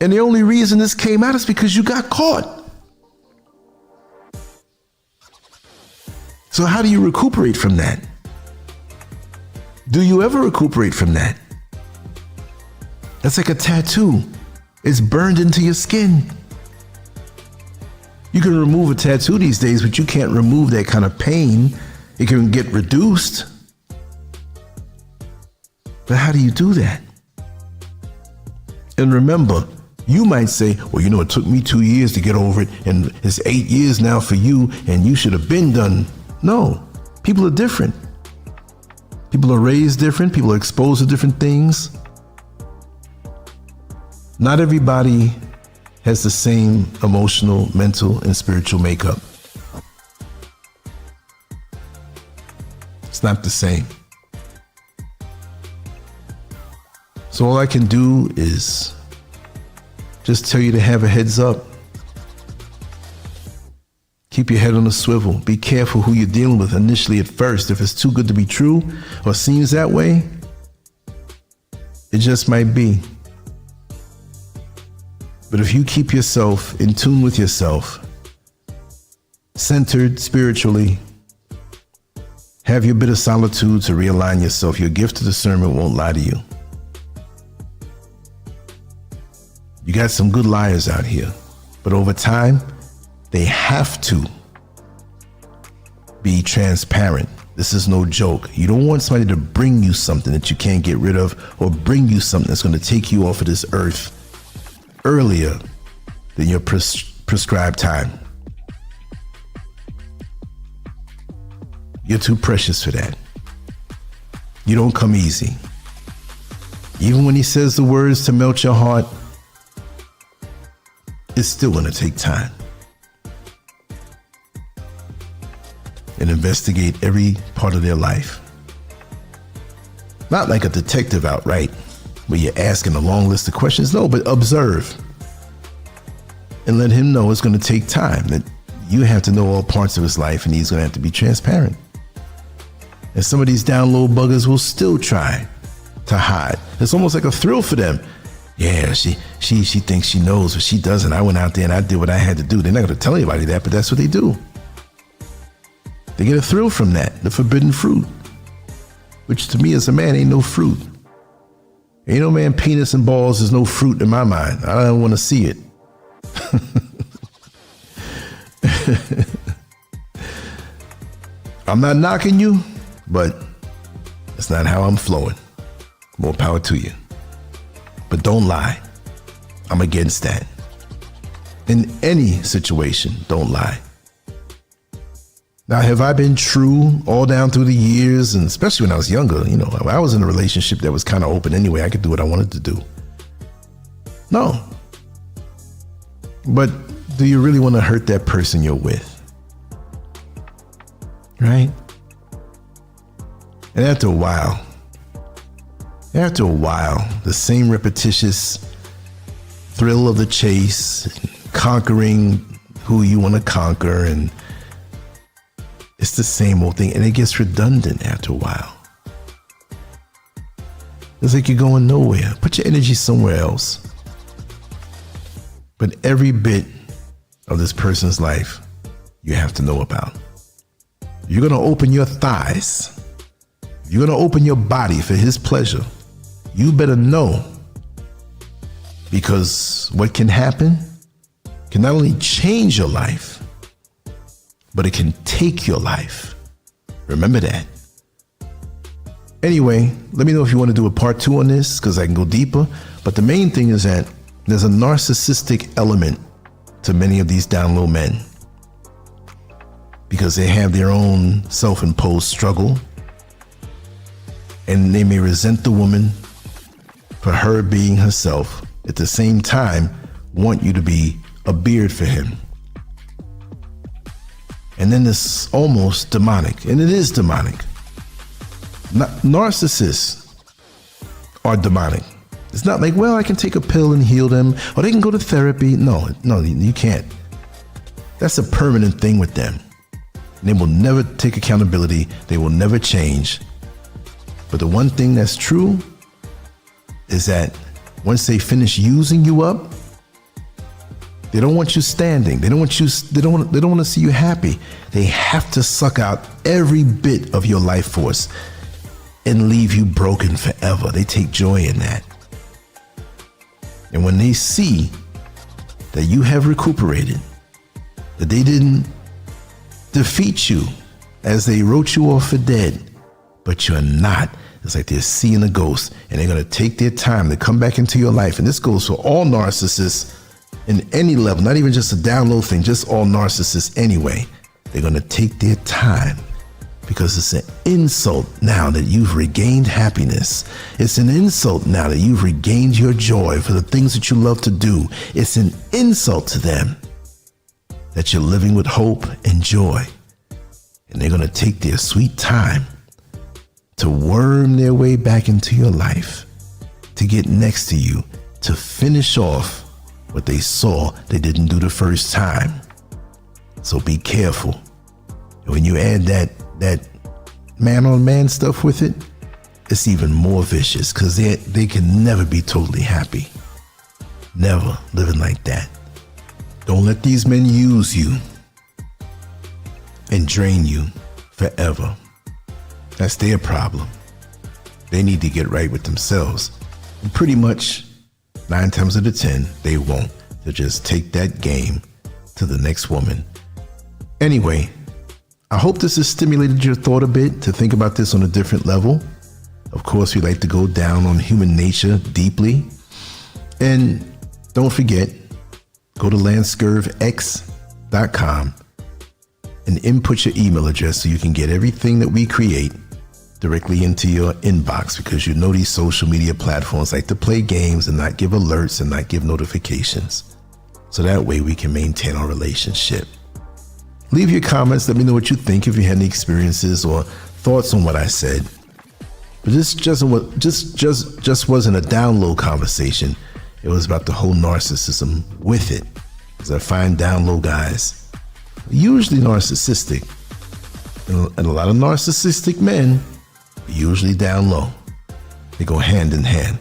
And the only reason this came out is because you got caught. So how do you recuperate from that? Do you ever recuperate from that? That's like a tattoo. It's burned into your skin. You can remove a tattoo these days, but you can't remove that kind of pain. It can get reduced. But how do you do that? And remember, you might say, well, you know, it took me 2 years to get over it, and it's 8 years now for you, and you should have been done. No, people are different. People are raised different. People are exposed to different things. Not everybody has the same emotional, mental, and spiritual makeup. It's not the same. So all I can do is just tell you to have a heads up. Keep your head on a swivel. Be careful who you're dealing with initially at first. If it's too good to be true or seems that way, it just might be. But if you keep yourself in tune with yourself, centered spiritually, have your bit of solitude to realign yourself, your gift of discernment won't lie to you. You got some good liars out here, but over time, they have to be transparent. This is no joke. You don't want somebody to bring you something that you can't get rid of, or bring you something that's going to take you off of this earth earlier than your prescribed time. You're too precious for that. You don't come easy. Even when he says the words to melt your heart, it's still going to take time. And investigate every part of their life. Not like a detective outright, where you're asking a long list of questions. No, but observe. And let him know it's going to take time, that you have to know all parts of his life, and he's going to have to be transparent. And some of these down low buggers will still try to hide. It's almost like a thrill for them. Yeah, she thinks she knows, but she doesn't. I went out there and I did what I had to do. They're not going to tell anybody that, but that's what they do. They get a thrill from that, the forbidden fruit, which to me as a man ain't no fruit. Ain't no man penis and balls is no fruit in my mind. I don't want to see it. I'm not knocking you, but that's not how I'm flowing. More power to you. But don't lie. I'm against that. In any situation, don't lie. Now, have I been true all down through the years? And especially when I was younger, you know, I was in a relationship that was kind of open anyway. I could do what I wanted to do. No. But do you really want to hurt that person you're with? Right? And after a while, the same repetitious thrill of the chase, conquering who you want to conquer, and it's the same old thing, and it gets redundant after a while. It's like you're going nowhere. Put your energy somewhere else. But every bit of this person's life you have to know about. You're going to open your thighs. You're going to open your body for his pleasure. You better know, because what can happen can not only change your life, but it can take your life. Remember that. Anyway, let me know if you want to do a part 2 on this, because I can go deeper. But the main thing is that there's a narcissistic element to many of these down low men, because they have their own self-imposed struggle, and they may resent the woman for her being herself, at the same time want you to be a beard for him. And then it's almost demonic, and it is demonic. Narcissists are demonic. It's not like, well, I can take a pill and heal them, or they can go to therapy. No, you can't. That's a permanent thing with them. They will never take accountability. They will never change. But the one thing that's true is that once they finish using you up, they don't want you standing. They don't want to see you happy. They have to suck out every bit of your life force and leave you broken forever. They take joy in that. And when they see that you have recuperated, that they didn't defeat you as they wrote you off for dead, but you're not. It's like they're seeing a ghost, and they're going to take their time to come back into your life. And this goes for all narcissists in any level, not even just a down low thing, just all narcissists anyway. They're going to take their time, because it's an insult now that you've regained happiness. It's an insult now that you've regained your joy for the things that you love to do. It's an insult to them that you're living with hope and joy. And they're going to take their sweet time to worm their way back into your life, to get next to you, to finish off what they saw they didn't do the first time. So be careful. When you add that man-on-man stuff with it, it's even more vicious, because they can never be totally happy. Never living like that. Don't let these men use you and drain you forever. That's their problem. They need to get right with themselves. And pretty much 9 times out of 10, they won't. They'll just take that game to the next woman. Anyway, I hope this has stimulated your thought a bit to think about this on a different level. Of course, we like to go down on human nature deeply. And don't forget, go to LanceScurvX.com and input your email address so you can get everything that we create directly into your inbox, because you know these social media platforms like to play games and not give alerts and not give notifications. So that way we can maintain our relationship. Leave your comments. Let me know what you think, if you had any experiences or thoughts on what I said. But this just wasn't a down low conversation. It was about the whole narcissism with it. Because I find down low guys usually narcissistic, and a lot of narcissistic men are usually down low. They go hand in hand.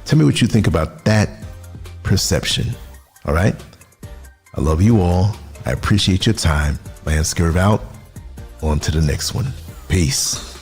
Tell me what you think about that perception. All right? I love you all. I appreciate your time. LanceScurv out. On to the next one. Peace.